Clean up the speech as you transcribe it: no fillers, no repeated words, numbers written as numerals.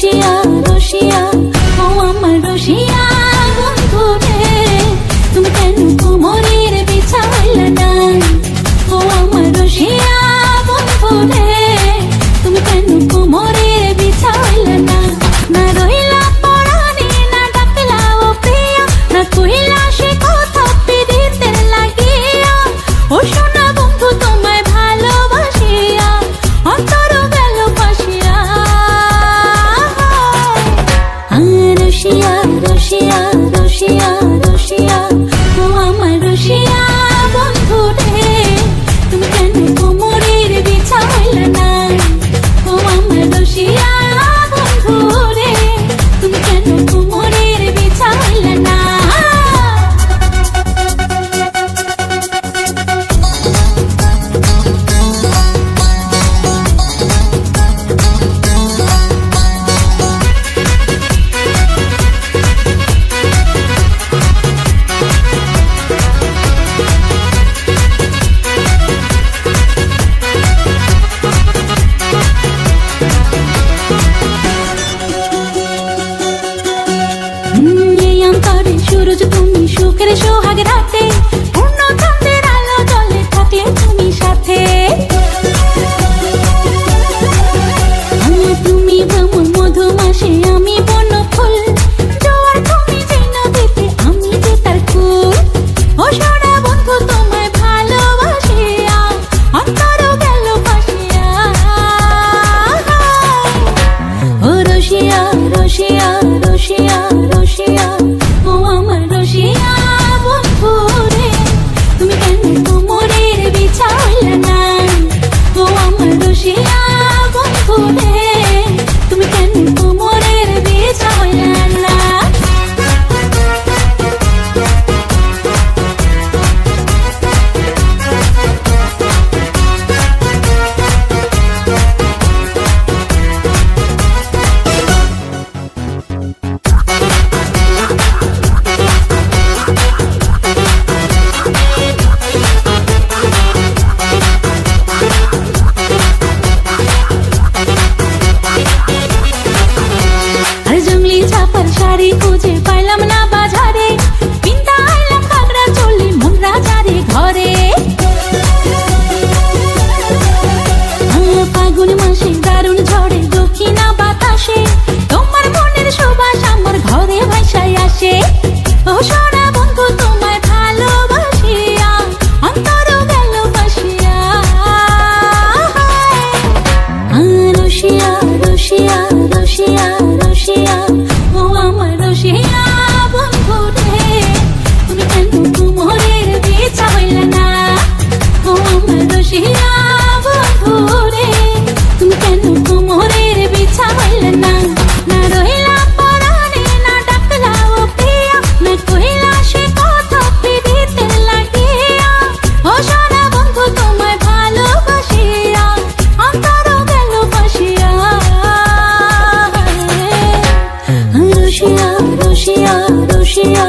রসিয়া রসিয়া ও আমার রসিয়া বন্ধু রে, তুমি কেন কোমরের বিছাইলা না? ও আমার রসিয়া বন্ধু রে, তুমি কেন কোমরের বিছাইলা না? না রইলা পরাণে, না ডাকলা ও প্রিয়া, না কইলা সে কথা পিরিতের লাগিয়া। ও সোনা বন্ধু তোমায় ভালোবাসিয়া অন্তর গেল ফাঁসিয়া। রসিয়া রসিয়া রসিয়া রসিয়া ও আমার রসিয়া বন্ধু রে, তুমি কেন কোমরের বিছাইলা না? ও আমার রসিয়া বন্ধু রে, তুমি কেন কোমরের বিছাইলা না? সূরজ তুমি সুখের সোহাগ রাতে, পূর্ণ চন্দ্রের আলো জলে থাকলে তুমি সাথে। তুমি ভ্রমণ মধুমাসে, আমি বন ফুল, জোয়ার তুমি যে নদীতে, আমি যে তার কুল। ও সোনা বন্ধু তোমায় ভালোবাসিয়া অন্তর গেল ফাঁসিয়া। ও রসিয়া রসিয়া রসিয়া রসিয়া ও আমার রসিয়া বন্ধু রে, তুমি কেন কোমরের বিছাইলা না? ও আমার রসিয়া বন্ধু রে, তুমি কেন কোমরের বিছাইলা না? শাড়ি খুঁজে পাইলাম না বাজারে, পিন্তা আইলাম ঘাগরা চলি মন রাজারে ঘরে। ফাগুন মাসে দারুণ ঝড়ে দক্ষিণা বাতাসে, তোমার মনের সুবাস আমার ঘরে ভাসায় আসে। ও সোনা বন্ধু তোমায় ভালোবাসিয়া অন্তর গেল ফাঁসিয়া। রসিয়া রসিয়া রসিয়া রসিয়া ও আমার রসিয়া বন্ধু রে, তুমি কেন কোমরের বিছাইলা না? ও আমার রসিয়া বন্ধু রে, তুমি কেন কোমরের বিছাইলা না? না রইলা পরাণে, না ডাকলা ও প্রিয়া, না কইলা সে কথা পিরিতের লাগিয়া। ও সোনা বন্ধু তোমায় ভালোবাসিয়া অন্তর গেল ফাঁসিয়া। রসিয়া রসিয়া রসিয়া